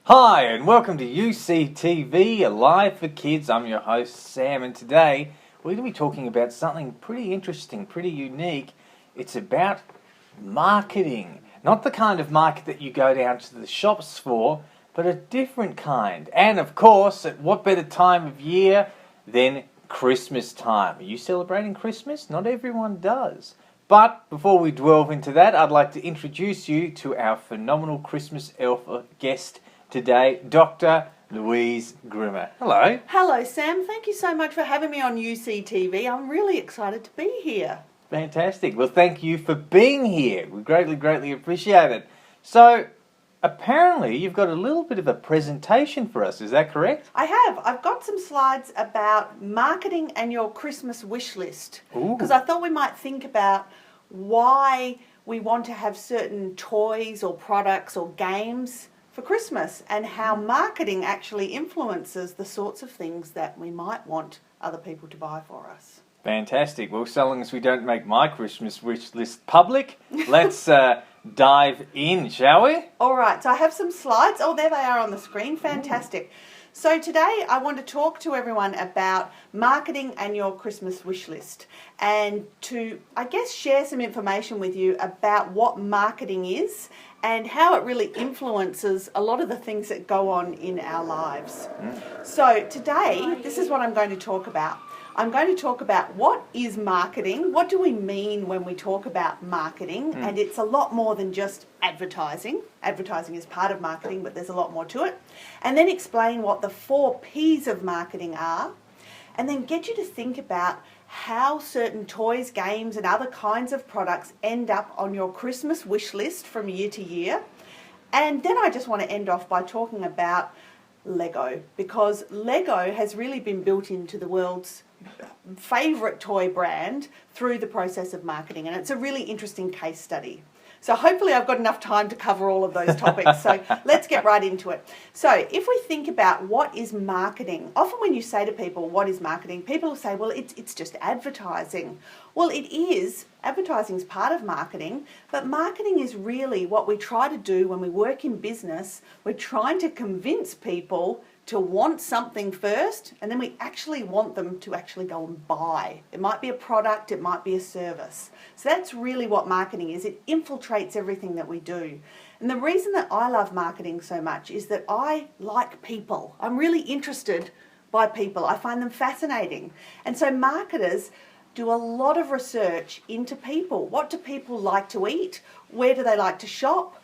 Hi and welcome to UCTV Alive for Kids. I'm your host Sam, and today we're going to be talking about something pretty interesting, pretty unique. It's about marketing. Not the kind of market that you go down to the shops for, but a different kind. And of course, at what better time of year than Christmas time? Are you celebrating Christmas? Not everyone does. But before we delve into that, I'd like to introduce you to our phenomenal Christmas elf guest today, Dr. Louise Grimmer. Hello. Hello, Sam. Thank you so much for having me on UCTV. I'm really excited to be here. Fantastic. Well, thank you for being here. We greatly appreciate it. So, apparently you've got a little bit of a presentation for us. Is that correct? I have. I've got some slides about marketing and your Christmas wish list. Because I thought we might think about why we want to have certain toys or products or games for Christmas, and how marketing actually influences the sorts of things that we might want other people to buy for us. Fantastic. Well, so long as we don't make my Christmas wish list public, let's dive in, shall we? All right, so I have some slides. Oh, there they are on the screen. Fantastic. So today I want to talk to everyone about marketing and your Christmas wish list, and to, I guess, share some information with you about what marketing is and how it really influences a lot of the things that go on in our lives. So today, this is what I'm going to talk about. I'm going to talk about what is marketing, what do we mean when we talk about marketing, and it's a lot more than just advertising. Advertising is part of marketing, but there's a lot more to it. And then explain what the 4 P's of marketing are, and then get you to think about how certain toys, games, and other kinds of products end up on your Christmas wish list from year to year. And then I just want to end off by talking about Lego, because Lego has really been built into the world's favourite toy brand through the process of marketing, and it's a really interesting case study. So hopefully I've got enough time to cover all of those topics. So let's get right into it. So if we think about what is marketing, often when you say to people, what is marketing? People will say, well, it's just advertising. Well, it is. Advertising is part of marketing, but marketing is really what we try to do when we work in business. We're trying to convince people to want something first, and then we actually want them to actually go and buy. It might be a product, it might be a service. So that's really what marketing is. It infiltrates everything that we do. And the reason that I love marketing so much is that I like people. I'm really interested by people. I find them fascinating. And so marketers do a lot of research into people. What do people like to eat? Where do they like to shop?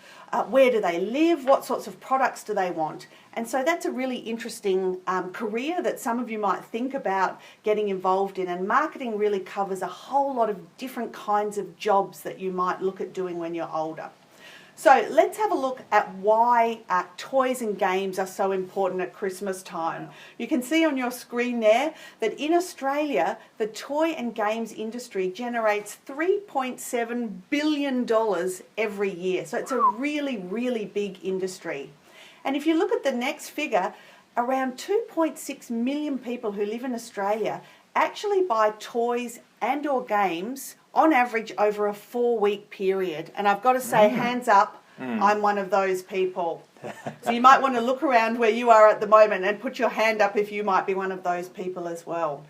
Where do they live? What sorts of products do they want? And so that's a really interesting career that some of you might think about getting involved in. And marketing really covers a whole lot of different kinds of jobs that you might look at doing when you're older. So let's have a look at why toys and games are so important at Christmas time. You can see on your screen there that in Australia, the toy and games industry generates $3.7 billion every year. So it's a really big industry. And if you look at the next figure, around 2.6 million people who live in Australia actually buy toys and or games on average over a 4-week period. And I've got to say, hands up, I'm one of those people. So you might want to look around where you are at the moment and put your hand up if you might be one of those people as well.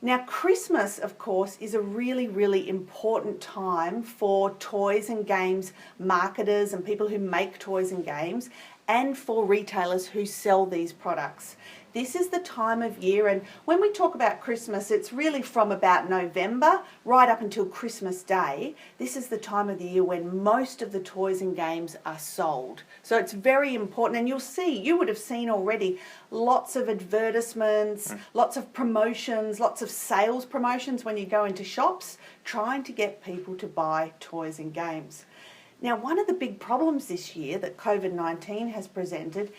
Now, Christmas, of course, is a really important time for toys and games marketers and people who make toys and games, and for retailers who sell these products. This is the time of year, and when we talk about Christmas, it's really from about November right up until Christmas Day. This is the time of the year when most of the toys and games are sold. So it's very important, and you would have seen already lots of advertisements, lots of promotions, lots of sales promotions when you go into shops, trying to get people to buy toys and games. Now, one of the big problems this year that COVID-19 has presented,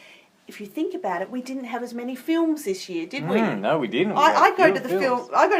if you think about it, we didn't have as many films this year, did we? No, we didn't. I go to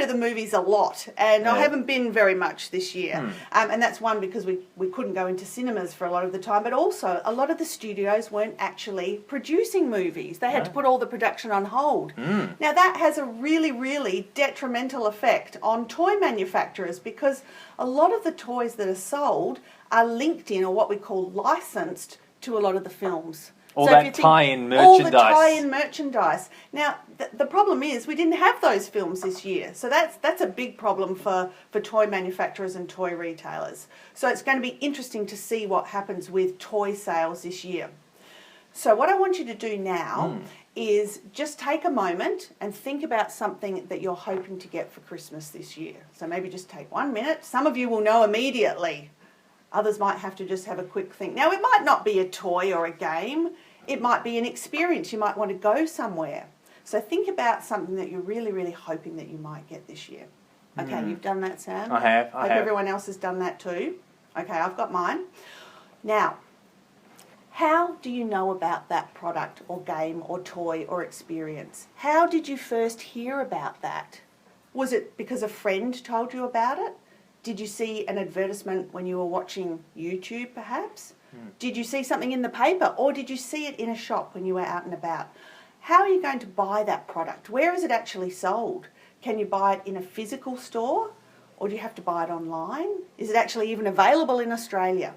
the movies a lot, and I haven't been very much this year. And that's one because we couldn't go into cinemas for a lot of the time, but also a lot of the studios weren't actually producing movies. They had to put all the production on hold. Now that has a really detrimental effect on toy manufacturers, because a lot of the toys that are sold are linked in, or what we call licensed, to a lot of the films. All So if that you think tie-in merchandise. all the tie-in merchandise. Now, the problem is we didn't have those films this year. So that's a big problem for toy manufacturers and toy retailers. So it's going to be interesting to see what happens with toy sales this year. So what I want you to do now is just take a moment and think about something that you're hoping to get for Christmas this year. So maybe just take 1 minute. Some of you will know immediately. Others might have to just have a quick think. Now, it might not be a toy or a game. It might be an experience. You might want to go somewhere. So think about something that you're really, really hoping that you might get this year. Okay, you've done that, Sam? I have. Hope everyone else has done that too. Okay, I've got mine. Now, how do you know about that product or game or toy or experience? How did you first hear about that? Was it because a friend told you about it? Did you see an advertisement when you were watching YouTube perhaps? Did you see something in the paper, or did you see it in a shop when you were out and about? How are you going to buy that product? Where is it actually sold? Can you buy it in a physical store, or do you have to buy it online? Is it actually even available in Australia?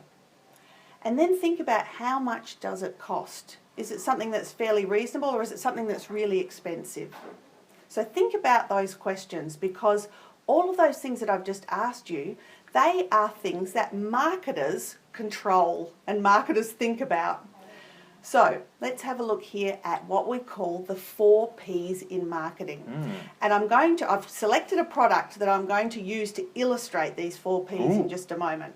And then think about how much does it cost? Is it something that's fairly reasonable, or is it something that's really expensive? So think about those questions, because all of those things that I've just asked you, they are things that marketers control and marketers think about. So let's have a look here at what we call the 4 Ps in marketing. And I've selected a product that I'm going to use to illustrate these 4 Ps in just a moment.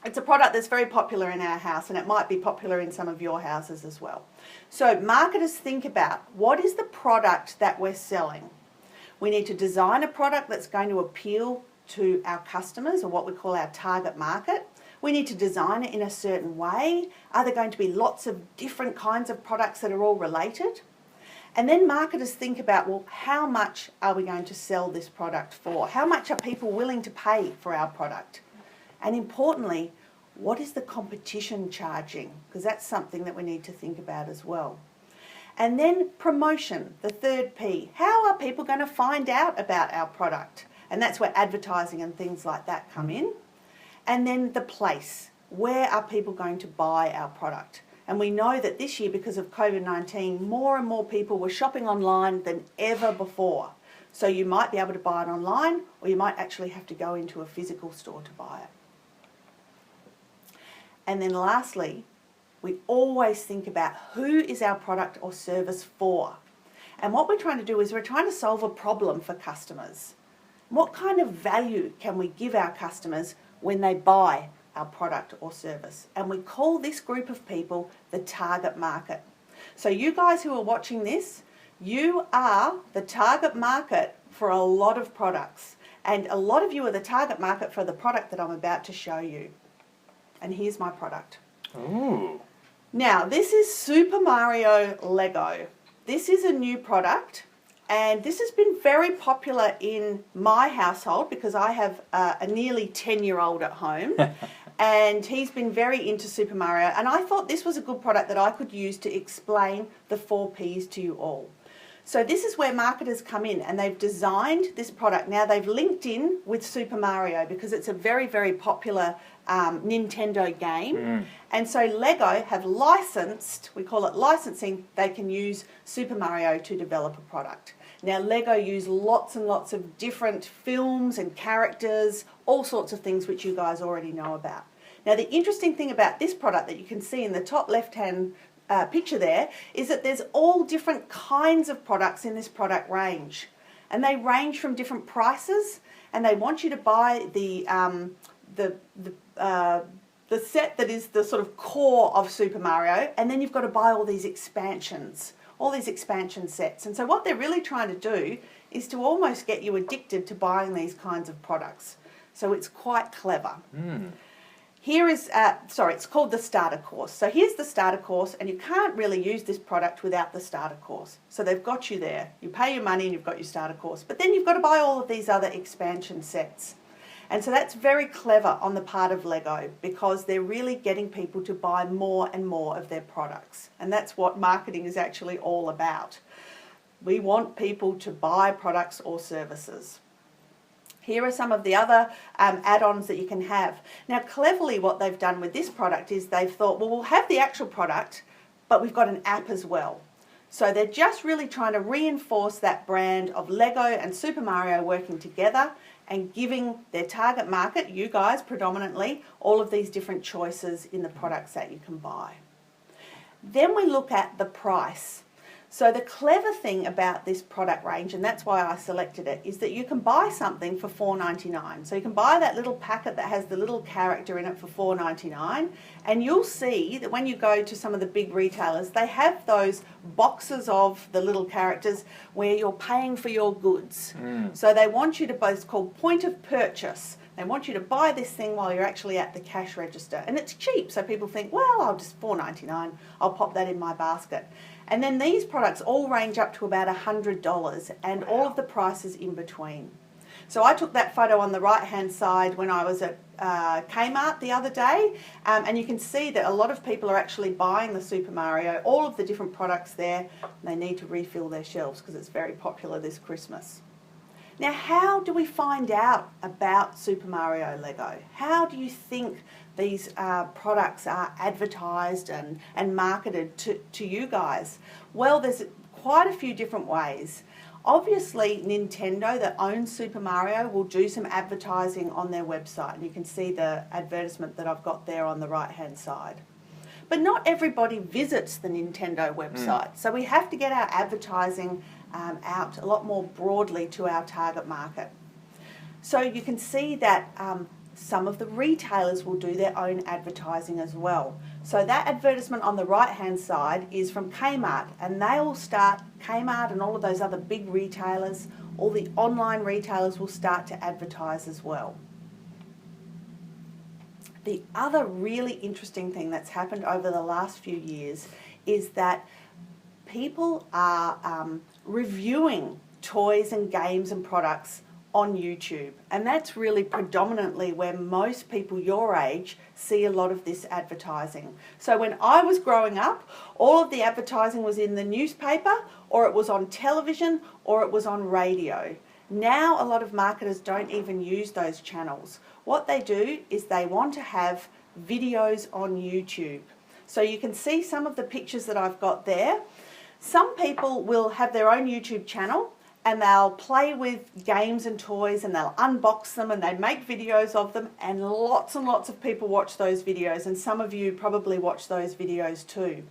It's a product that's very popular in our house, and it might be popular in some of your houses as well. So marketers think about, what is the product that we're selling? We need to design a product that's going to appeal to our customers, or what we call our target market. We need to design it in a certain way. Are there going to be lots of different kinds of products that are all related? And then marketers think about, well, how much are we going to sell this product for? How much are people willing to pay for our product? And importantly, what is the competition charging? Because that's something that we need to think about as well. And then promotion, the 3rd P. How are people going to find out about our product? And that's where advertising and things like that come in. And then the place. Where are people going to buy our product? And we know that this year, because of COVID-19, more and more people were shopping online than ever before. So you might be able to buy it online, or you might actually have to go into a physical store to buy it. And then lastly, we always think about, who is our product or service for? And what we're trying to do is we're trying to solve a problem for customers. What kind of value can we give our customers when they buy our product or service? And we call this group of people the target market. So you guys who are watching this, you are the target market for a lot of products. And a lot of you are the target market for the product that I'm about to show you. And here's my product. Ooh. Now, this is Super Mario Lego. This is a new product, and this has been very popular in my household because I have a nearly 10-year-old at home, and he's been very into Super Mario, and I thought this was a good product that I could use to explain the 4 Ps to you all. So this is where marketers come in, and they've designed this product. Now, they've linked in with Super Mario because it's a very, very popular Nintendo game. And so Lego have licensed, we call it licensing, they can use Super Mario to develop a product. Now, Lego use lots and lots of different films and characters, all sorts of things which you guys already know about. Now, the interesting thing about this product that you can see in the top left-hand picture there is that there's all different kinds of products in this product range, and they range from different prices, and they want you to buy the set that is the sort of core of Super Mario, and then you've got to buy all these expansions, all these expansion sets. And so what they're really trying to do is to almost get you addicted to buying these kinds of products. So it's quite clever. Here is, it's called the starter course. So here's the starter course, and you can't really use this product without the starter course. So they've got you there. You pay your money and you've got your starter course. But then you've got to buy all of these other expansion sets. And so that's very clever on the part of Lego, because they're really getting people to buy more and more of their products. And that's what marketing is actually all about. We want people to buy products or services. Here are some of the other add-ons that you can have. Now, cleverly, what they've done with this product is they've thought, well, we'll have the actual product, but we've got an app as well. So they're just really trying to reinforce that brand of Lego and Super Mario working together and giving their target market, you guys predominantly, all of these different choices in the products that you can buy. Then we look at the price. So the clever thing about this product range, and that's why I selected it, is that you can buy something for $4.99. So you can buy that little packet that has the little character in it for $4.99, and you'll see that when you go to some of the big retailers, they have those boxes of the little characters where you're paying for your goods. So they want you to buy, it's called point of purchase. They want you to buy this thing while you're actually at the cash register. And it's cheap, so people think, well, I'll just $4.99, I'll pop that in my basket. And then these products all range up to about $100, and all of the prices in between. So I took that photo on the right-hand side when I was at Kmart the other day, and you can see that a lot of people are actually buying the Super Mario, all of the different products there. They need to refill their shelves because it's very popular this Christmas. Now, how do we find out about Super Mario Lego? How do you think these products are advertised and marketed to you guys? Well, there's quite a few different ways. Obviously, Nintendo, that owns Super Mario, will do some advertising on their website. And you can see the advertisement that I've got there on the right-hand side. But not everybody visits the Nintendo website. So we have to get our advertising out a lot more broadly to our target market. So you can see that some of the retailers will do their own advertising as well. So that advertisement on the right-hand side is from Kmart, and they will start, Kmart and all of those other big retailers, all the online retailers will start to advertise as well. The other really interesting thing that's happened over the last few years is that people are reviewing toys and games and products on YouTube, and that's really predominantly where most people your age see a lot of this advertising. So when I was growing up, all of the advertising was in the newspaper, or it was on television, or it was on radio. Now a lot of marketers don't even use those channels. What they do is they want to have videos on YouTube. So you can see some of the pictures that I've got there. Some people will have their own YouTube channel, and they'll play with games and toys, and they'll unbox them, and they make videos of them, and lots of people watch those videos, and some of you probably watch those videos too.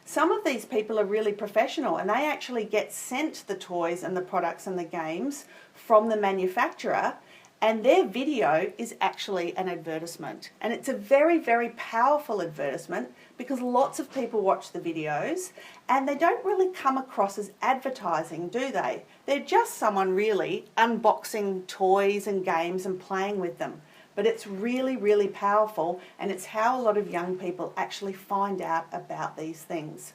Some of these people are really professional, and they actually get sent the toys and the products and the games from the manufacturer, and their video is actually an advertisement. And it's a very, very powerful advertisement because lots of people watch the videos, and they don't really come across as advertising, do they? They're just someone really unboxing toys and games and playing with them. But it's really, really powerful, and it's how a lot of young people actually find out about these things.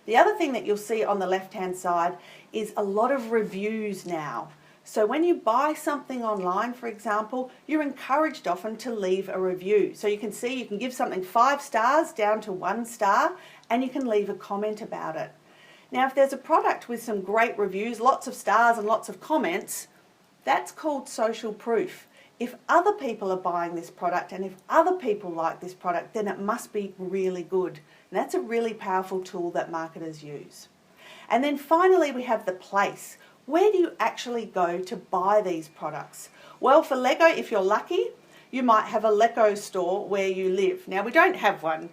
The other thing that you'll see on the left-hand side is a lot of reviews now. So when you buy something online, for example, you're encouraged often to leave a review. So you can see you can give something 5 stars down to 1 star, and you can leave a comment about it. Now, if there's a product with some great reviews, lots of stars and lots of comments, that's called social proof. If other people are buying this product and if other people like this product, then it must be really good. And that's a really powerful tool that marketers use. And then finally, we have the place. Where do you actually go to buy these products? Well, for Lego, if you're lucky, you might have a Lego store where you live. Now, we don't have one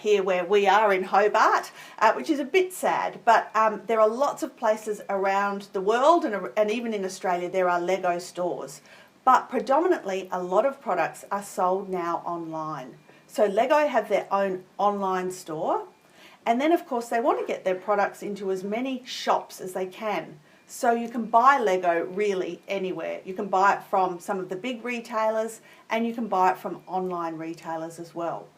here where we are in Hobart, which is a bit sad, but there are lots of places around the world and even in Australia there are Lego stores. But predominantly, a lot of products are sold now online. So Lego have their own online store, and then of course they want to get their products into as many shops as they can. So you can buy Lego really anywhere. You can buy it from some of the big retailers, and you can buy it from online retailers as well.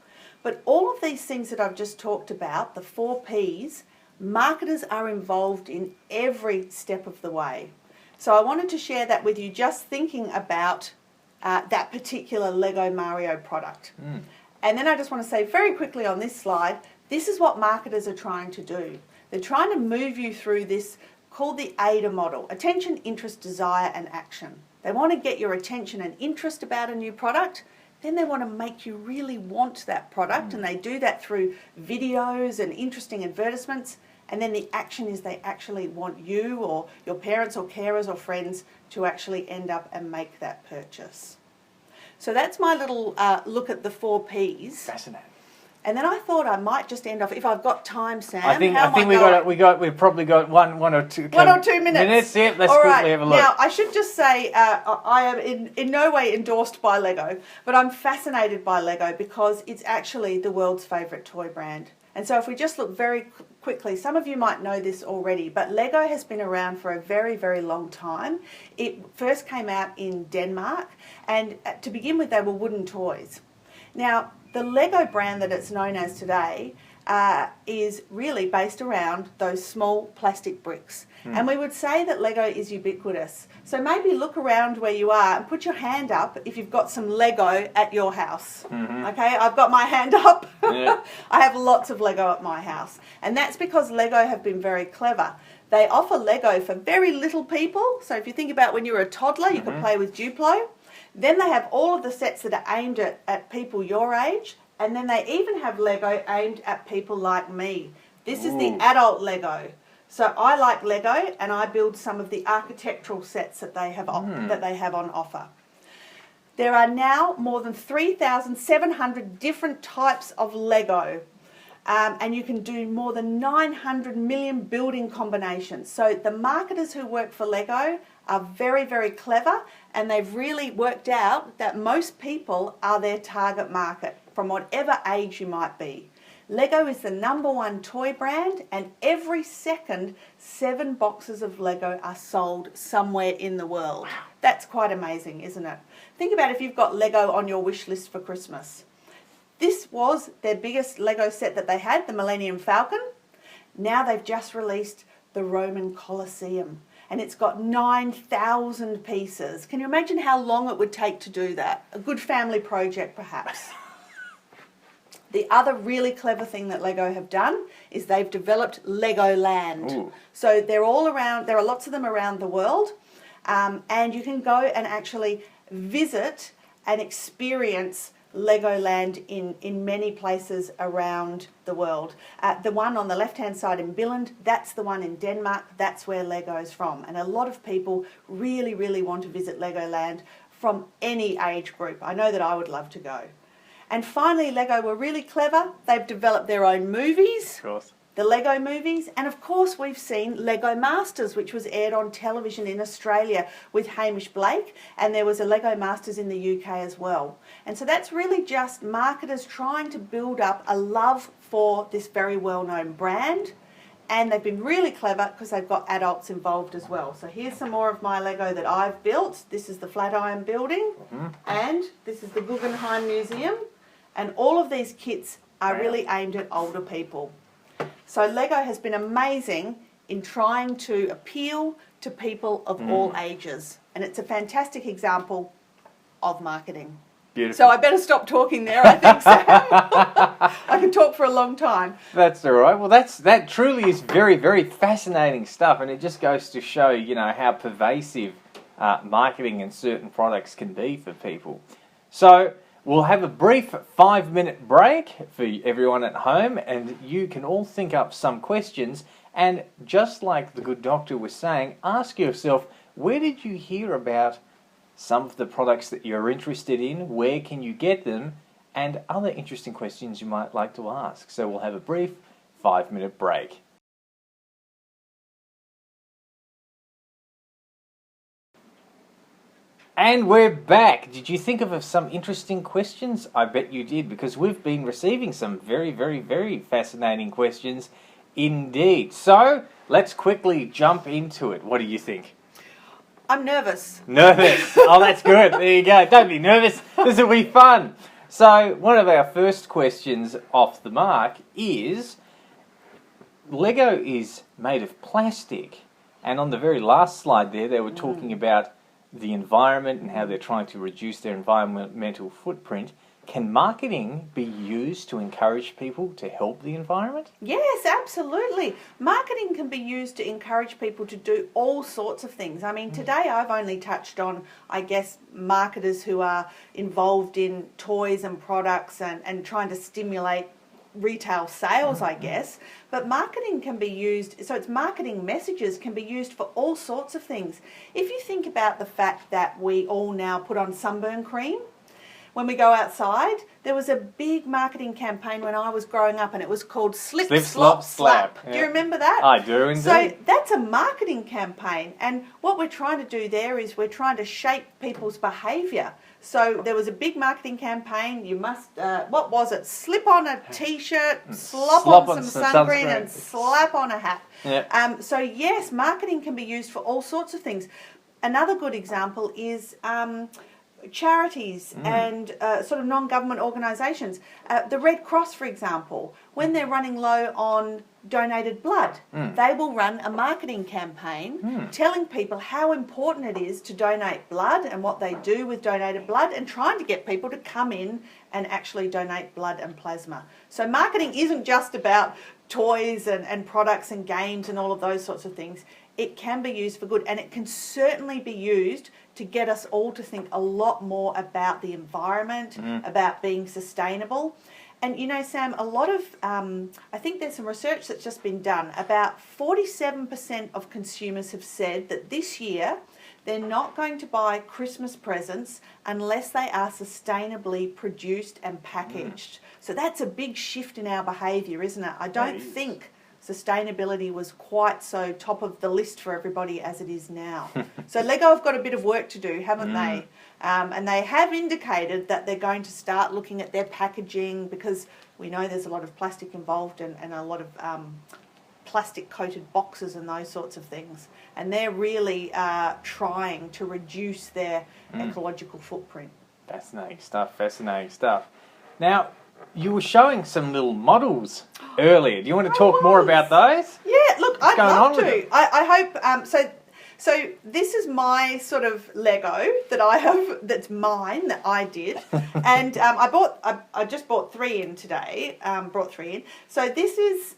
But all of these things that I've just talked about, the 4 Ps, marketers are involved in every step of the way. So I wanted to share that with you, just thinking about that particular Lego Mario product. And then I just want to say very quickly on this slide, this is what marketers are trying to do. They're trying to move you through this called the AIDA model: attention, interest, desire and action. They want to get your attention and interest about a new product, then they want to make you really want that product, and they do that through videos and interesting advertisements. And then the action is they actually want you or your parents or carers or friends to actually end up and make that purchase. So that's my little look at the 4 Ps. Fascinating. And then I thought I might just end off, if I've got time, Sam. I think we've probably got one or two. 1 or 2 minutes. Yeah, let's All quickly right. have a look. Now, I should just say I am in no way endorsed by Lego, but I'm fascinated by Lego because it's actually the world's favourite toy brand. And so if we just look very quickly, some of you might know this already, but Lego has been around for a very, very long time. It first came out in Denmark, and to begin with, they were wooden toys. Now, the Lego brand that it's known as today is really based around those small plastic bricks. And we would say that Lego is ubiquitous. So maybe look around where you are and put your hand up if you've got some Lego at your house. Okay, I've got my hand up. Yeah. I have lots of Lego at my house. And that's because Lego have been very clever. They offer Lego for very little people. So if you think about when you were a toddler, you could play with Duplo. Then they have all of the sets that are aimed at people your age. And then they even have Lego aimed at people like me. This is the adult Lego. So I like Lego, and I build some of the architectural sets that they have on offer. There are now more than 3,700 different types of Lego. And you can do more than 900 million building combinations. So the marketers who work for Lego are very, very clever, and they've really worked out that most people are their target market from whatever age you might be. Lego is the #1 toy brand, and every second 7 boxes of Lego are sold somewhere in the world. That's quite amazing, isn't it? Think about if you've got Lego on your wish list for Christmas. This was their biggest Lego set that they had, the Millennium Falcon. Now they've just released the Roman Colosseum, and it's got 9,000 pieces. Can you imagine how long it would take to do that? A good family project, perhaps. The other really clever thing that Lego have done is they've developed Legoland. Ooh. So they're all around, there are lots of them around the world, and you can go and actually visit and experience Legoland in many places around the world. The one on the left-hand side in Billund, that's the one in Denmark, that's where Lego's from. And a lot of people really, really want to visit Legoland from any age group. I know that I would love to go. And finally, Lego were really clever. They've developed their own movies. Of course. The Lego movies, and of course we've seen Lego Masters, which was aired on television in Australia with Hamish Blake, and there was a Lego Masters in the UK as well. And so that's really just marketers trying to build up a love for this very well-known brand, and they've been really clever because they've got adults involved as well. So here's some more of my Lego that I've built. This is the Flatiron Building, and this is the Guggenheim Museum, and all of these kits are really aimed at older people. So Lego has been amazing in trying to appeal to people of all ages. And it's a fantastic example of marketing. Beautiful. So I better stop talking there, I think, Sam. I can talk for a long time. That's all right. Well, that truly is very, very fascinating stuff. And it just goes to show, how pervasive marketing and certain products can be for people. So we'll have a brief 5-minute break for everyone at home, and you can all think up some questions. And just like the good doctor was saying, ask yourself, where did you hear about some of the products that you're interested in? Where can you get them? And other interesting questions you might like to ask. So we'll have a brief 5-minute break. And we're back. Did you think of some interesting questions? I bet you did, because we've been receiving some very, very, very fascinating questions indeed. So let's quickly jump into it. What do you think? I'm nervous. Nervous. Oh, that's good. There you go. Don't be nervous. This will be fun. So one of our first questions off the mark is, Lego is made of plastic. And on the very last slide there, they were talking about the environment and how they're trying to reduce their environmental footprint. can marketing be used to encourage people to help the environment? Yes, absolutely. Marketing can be used to encourage people to do all sorts of things. I mean, today I've only touched on, I guess, marketers who are involved in toys and products and trying to stimulate retail sales, I guess. But marketing can be used, so it's marketing messages can be used for all sorts of things. If you think about the fact that we all now put on sunburn cream when we go outside, there was a big marketing campaign when I was growing up, and it was called Slip, Slop, Slap. Yeah. Do you remember that? I do indeed. So that's a marketing campaign, and what we're trying to do there is we're trying to shape people's behaviour. So there was a big marketing campaign. You must, what was it? Slip on a T-shirt, slop on some sunscreen, and slap on a hat. Yeah. So yes, marketing can be used for all sorts of things. Another good example is charities and sort of non-government organisations. The Red Cross, for example, when they're running low on donated blood, they will run a marketing campaign telling people how important it is to donate blood and what they do with donated blood, and trying to get people to come in and actually donate blood and plasma. So marketing isn't just about toys and products and games and all of those sorts of things. It can be used for good, and it can certainly be used to get us all to think a lot more about the environment, about being sustainable. And you know, Sam, a lot of, I think there's some research that's just been done. About 47% of consumers have said that this year they're not going to buy Christmas presents unless they are sustainably produced and packaged. So that's a big shift in our behaviour, isn't it? I don't think sustainability was quite so top of the list for everybody as it is now. So Lego have got a bit of work to do, haven't they? And they have indicated that they're going to start looking at their packaging, because we know there's a lot of plastic involved and a lot of plastic coated boxes and those sorts of things. And they're really trying to reduce their ecological footprint. Fascinating stuff, fascinating stuff. Now, you were showing some little models earlier. Do you want to talk more about those? Yeah, look, I'd love to. them? I hope, so this is my sort of Lego that I have, that's mine, that I did. And I just bought 3 in today, brought 3 in. So this is,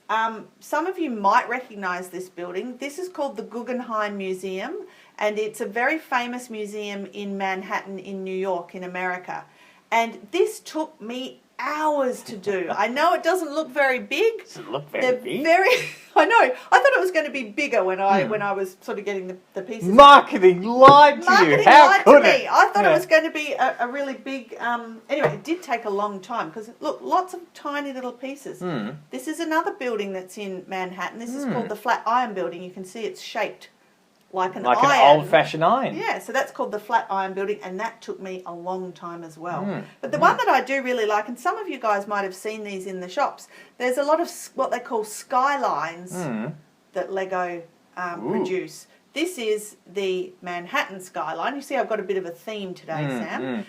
some of you might recognise this building. This is called the Guggenheim Museum, and it's a very famous museum in Manhattan in New York in America. And this took me hours to do. I know it doesn't look very big. Does it look very big? I know. I thought it was going to be bigger when I was sort of getting the pieces. Marketing lied to you. How could it? I thought it was going to be a really big. Anyway, it did take a long time because look, lots of tiny little pieces. This is another building that's in Manhattan. This is called the Flatiron Building. You can see it's shaped like an iron. an old-fashioned iron. Yeah, so that's called the Flatiron Building, and that took me a long time as well. But the one that I do really like, and some of you guys might have seen these in the shops, there's a lot of what they call skylines that Lego produce. This is the Manhattan skyline. You see I've got a bit of a theme today, Sam.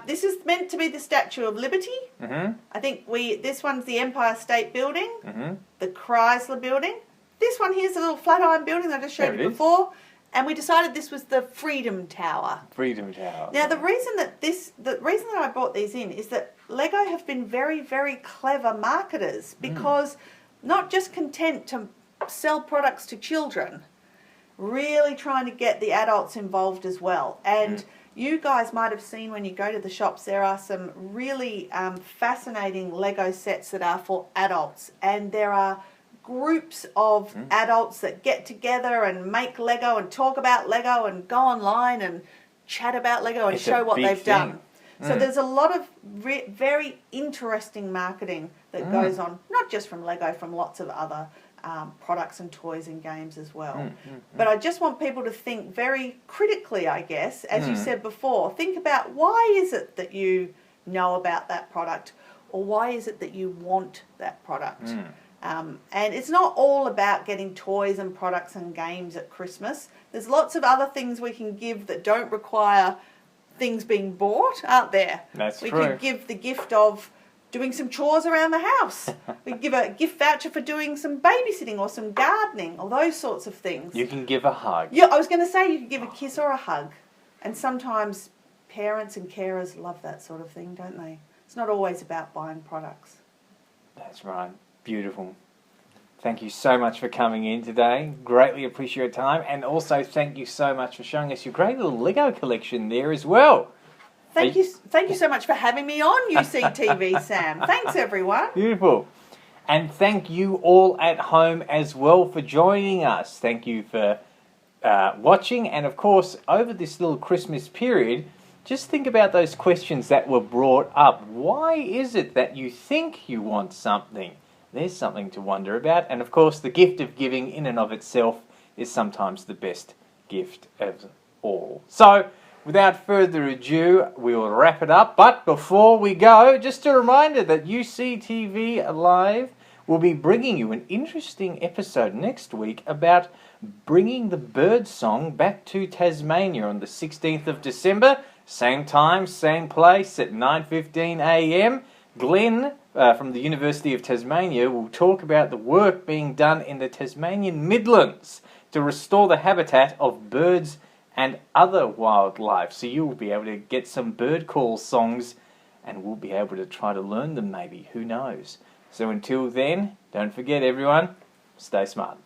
This is meant to be the Statue of Liberty. I think this one's the Empire State Building, the Chrysler Building. This one here's a little Flatiron Building that I just showed you before. And we decided this was the Freedom Tower. Freedom Tower. Now the reason that I brought these in is that Lego have been very, very clever marketers, because not just content to sell products to children, really trying to get the adults involved as well. And you guys might have seen when you go to the shops, there are some really fascinating Lego sets that are for adults, and there are groups of adults that get together and make Lego and talk about Lego and go online and chat about Lego and show what they've done. So there's a lot of very interesting marketing that goes on, not just from Lego, from lots of other products and toys and games as well. But I just want people to think very critically, I guess, as you said before. Think about, why is it that you know about that product, or why is it that you want that product? And it's not all about getting toys and products and games at Christmas. There's lots of other things we can give that don't require things being bought, aren't there? That's true. We could give the gift of doing some chores around the house. We could give a gift voucher for doing some babysitting or some gardening or those sorts of things. You can give a hug. Yeah, I was going to say you could give a kiss or a hug. And sometimes parents and carers love that sort of thing, don't they? It's not always about buying products. That's right. Beautiful. Thank you so much for coming in today. Greatly appreciate your time. And also thank you so much for showing us your great little Lego collection there as well. Thank you so much for having me on UCTV, Sam. Thanks, everyone. Beautiful. And thank you all at home as well for joining us. Thank you for watching. And of course, over this little Christmas period, just think about those questions that were brought up. Why is it that you think you want something? There's something to wonder about. And of course, the gift of giving in and of itself is sometimes the best gift of all. So, without further ado, we will wrap it up. But before we go, just a reminder that UCTV Alive will be bringing you an interesting episode next week about bringing the bird song back to Tasmania on the 16th of December. Same time, same place at 9:15 a.m. Glenn from the University of Tasmania will talk about the work being done in the Tasmanian Midlands to restore the habitat of birds and other wildlife. So you will be able to get some bird call songs and we'll be able to try to learn them maybe. Who knows? So until then, don't forget everyone, stay smart.